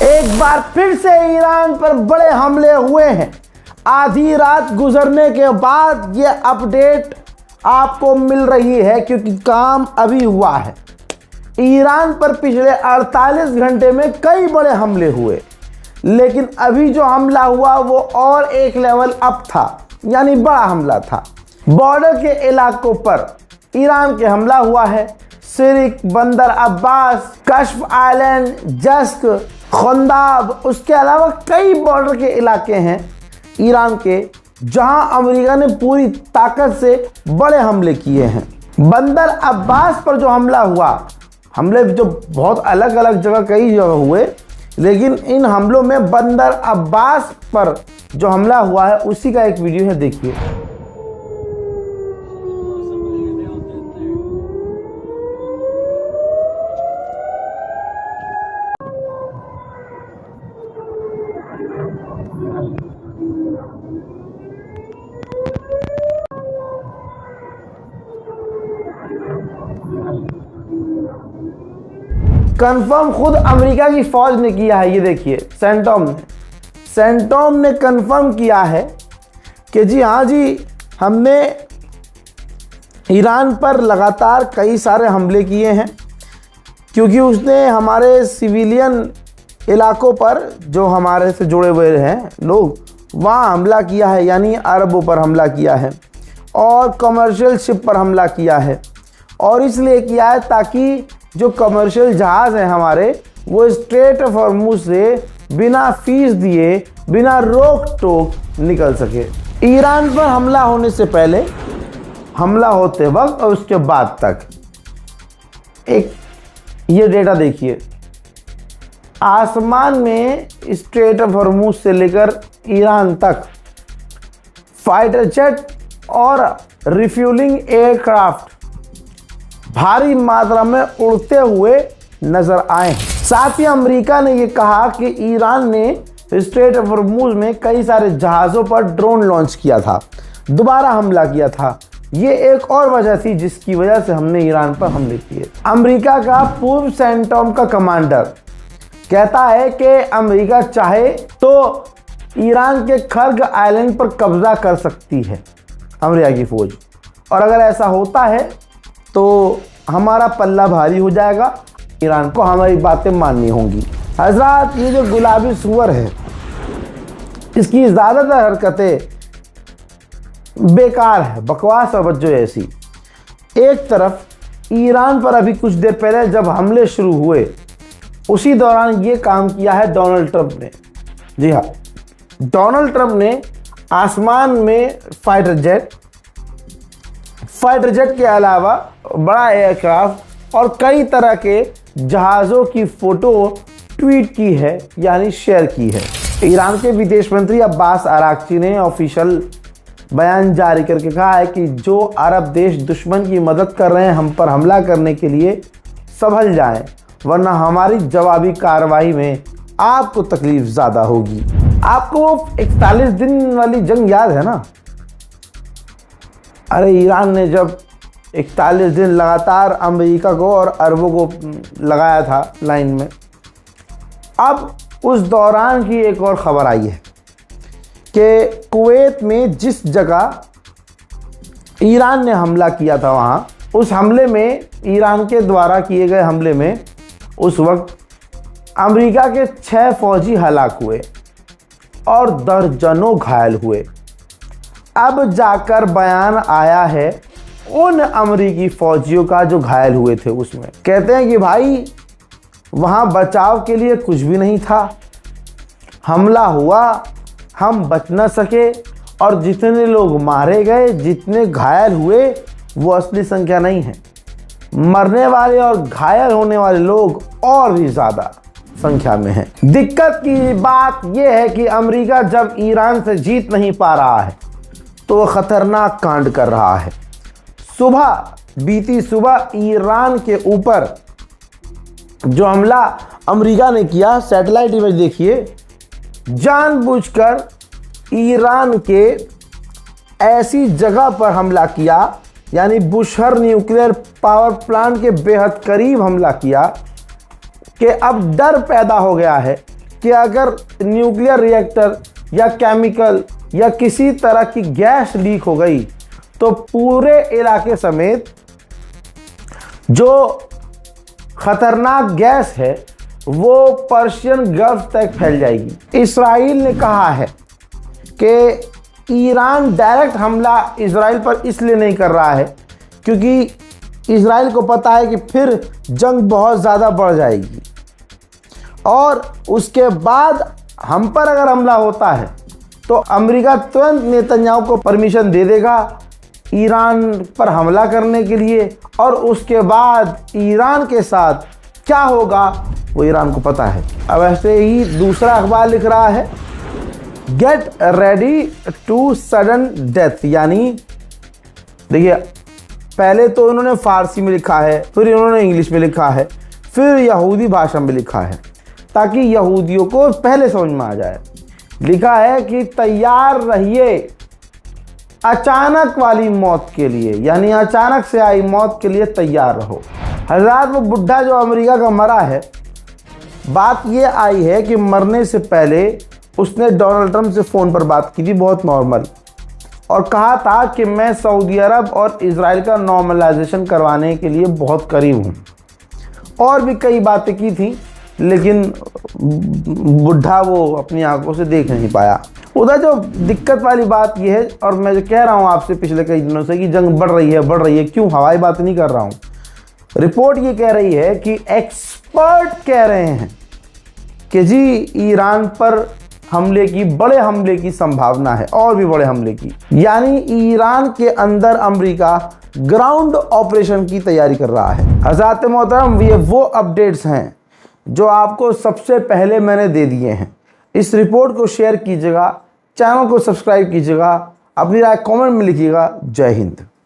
एक बार फिर से ईरान पर बड़े हमले हुए हैं। आधी रात गुजरने के बाद ये अपडेट आपको मिल रही है क्योंकि काम अभी हुआ है। ईरान पर पिछले 48 घंटे में कई बड़े हमले हुए, लेकिन अभी जो हमला हुआ वो और एक लेवल अप था, यानी बड़ा हमला था। बॉर्डर के इलाकों पर ईरान के हमला हुआ है। सिरिक, बंदर अब्बास, कश्फ आइलैंड, जस्क, खुंदाब, उसके अलावा कई बॉर्डर के इलाके हैं ईरान के जहां अमेरिका ने पूरी ताकत से बड़े हमले किए हैं। बंदर अब्बास पर जो हमला हुआ, हमले जो बहुत अलग अलग जगह कई जगह हुए, लेकिन इन हमलों में बंदर अब्बास पर जो हमला हुआ है उसी का एक वीडियो है, देखिए। कंफर्म खुद अमेरिका की फौज ने किया है। ये देखिए, सेंटोम ने कंफर्म किया है कि जी हाँ जी, हमने ईरान पर लगातार कई सारे हमले किए हैं क्योंकि उसने हमारे सिविलियन इलाकों पर जो हमारे से जुड़े हुए हैं लोग, वहाँ हमला किया है, यानी अरबों पर हमला किया है और कमर्शियल शिप पर हमला किया है। और इसलिए किया है ताकि जो कमर्शियल जहाज़ हैं हमारे, वो स्ट्रेट ऑफ हॉर्मुज़ से बिना फीस दिए, बिना रोक टोक निकल सके। ईरान पर हमला होने से पहले, हमला होते वक्त और उसके बाद तक एक ये डेटा देखिए। आसमान में स्ट्रेट ऑफ हॉर्मुज़ से लेकर ईरान तक फाइटर जेट और रिफ्यूलिंग एयरक्राफ्ट भारी मात्रा में उड़ते हुए नजर आए। साथ ही अमेरिका ने यह कहा कि ईरान ने स्ट्रेट ऑफ हॉर्मुज़ में कई सारे जहाज़ों पर ड्रोन लॉन्च किया था, दोबारा हमला किया था। ये एक और वजह थी जिसकी वजह से हमने ईरान पर हमले किए। अमेरिका का पूर्व सेंटोम का कमांडर कहता है कि अमेरिका चाहे तो ईरान के खर्ग आइलैंड पर कब्जा कर सकती है अमेरिका की फौज, और अगर ऐसा होता है तो हमारा पल्ला भारी हो जाएगा। ईरान को हमारी बातें माननी होंगी। हजरात, ये जो गुलाबी सूअर है, इसकी ज़्यादातर हरकतें बेकार है, बकवास और बच्चों ऐसी। एक तरफ ईरान पर अभी कुछ देर पहले जब हमले शुरू हुए, उसी दौरान ये काम किया है डोनाल्ड ट्रंप ने। जी हाँ, डोनाल्ड ट्रंप ने आसमान में फाइटर जेट के अलावा बड़ा एयरक्राफ्ट और कई तरह के जहाज़ों की फ़ोटो ट्वीट की है, यानी शेयर की है। ईरान के विदेश मंत्री अब्बास अराक्ची ने ऑफिशियल बयान जारी करके कहा है कि जो अरब देश दुश्मन की मदद कर रहे हैं हम पर हमला करने के लिए, संभल जाएं, वरना हमारी जवाबी कार्रवाई में आपको तकलीफ ज़्यादा होगी। आपको वो 41 दिन वाली जंग याद है ना? अरे ईरान ने जब 41 दिन लगातार अमेरिका को और अरबों को लगाया था लाइन में। अब उस दौरान की एक और ख़बर आई है कि कुवैत में जिस जगह ईरान ने हमला किया था, वहाँ उस हमले में, ईरान के द्वारा किए गए हमले में, उस वक्त अमेरिका के 6 फौजी हलाक हुए और दर्जनों घायल हुए। अब जाकर बयान आया है उन अमेरिकी फौजियों का जो घायल हुए थे। उसमें कहते हैं कि भाई वहाँ बचाव के लिए कुछ भी नहीं था, हमला हुआ, हम बच न सके, और जितने लोग मारे गए, जितने घायल हुए, वो असली संख्या नहीं है। मरने वाले और घायल होने वाले लोग और भी ज़्यादा संख्या में हैं। दिक्कत की बात यह है कि अमेरिका जब ईरान से जीत नहीं पा रहा है तो वह खतरनाक कांड कर रहा है। बीती सुबह ईरान के ऊपर जो हमला अमेरिका ने किया, सैटेलाइट इमेज देखिए, जानबूझकर ईरान के ऐसी जगह पर हमला किया, यानी बुशहर न्यूक्लियर पावर प्लांट के बेहद करीब हमला किया कि अब डर पैदा हो गया है कि अगर न्यूक्लियर रिएक्टर या केमिकल या किसी तरह की गैस लीक हो गई तो पूरे इलाके समेत जो खतरनाक गैस है वो पर्शियन गल्फ तक फैल जाएगी। इसराइल ने कहा है कि ईरान डायरेक्ट हमला इसराइल पर इसलिए नहीं कर रहा है क्योंकि इसराइल को पता है कि फिर जंग बहुत ज़्यादा बढ़ जाएगी और उसके बाद हम पर अगर हमला होता है तो अमेरिका तुरंत नेतन्याहू को परमिशन दे देगा ईरान पर हमला करने के लिए, और उसके बाद ईरान के साथ क्या होगा वो ईरान को पता है। अब ऐसे ही दूसरा अखबार लिख रहा है get ready to sudden death, यानी देखिए पहले तो इन्होंने फारसी में लिखा है, फिर इन्होंने इंग्लिश में लिखा है, फिर यहूदी भाषा में लिखा है ताकि यहूदियों को पहले समझ में आ जाए। लिखा है कि तैयार रहिए अचानक वाली मौत के लिए, यानी अचानक से आई मौत के लिए तैयार रहो। हज़रात वो बुढ़ा जो अमेरिका का मरा है, बात ये आई है कि मरने से पहले उसने डोनाल्ड ट्रंप से फ़ोन पर बात की थी बहुत नॉर्मल, और कहा था कि मैं सऊदी अरब और इज़राइल का नॉर्मलाइजेशन करवाने के लिए बहुत करीब हूँ, और भी कई बातें की थी लेकिन बुढ़ा वो अपनी आंखों से देख नहीं पाया। उधर जो दिक्कत वाली बात यह है, और मैं जो कह रहा हूँ आपसे पिछले कई दिनों से कि जंग बढ़ रही है, क्यों हवाई बात नहीं कर रहा हूँ। रिपोर्ट ये कह रही है कि एक्सपर्ट कह रहे हैं कि जी ईरान पर हमले की, बड़े हमले की संभावना है, और भी बड़े हमले की, यानी ईरान के अंदर अमेरिका ग्राउंड ऑपरेशन की तैयारी कर रहा है। हज़रात मोहतरम, ये वो अपडेट्स हैं जो आपको सबसे पहले मैंने दे दिए हैं। इस रिपोर्ट को शेयर कीजिएगा, चैनल को सब्सक्राइब कीजिएगा, अपनी राय कमेंट में लिखिएगा। जय हिंद।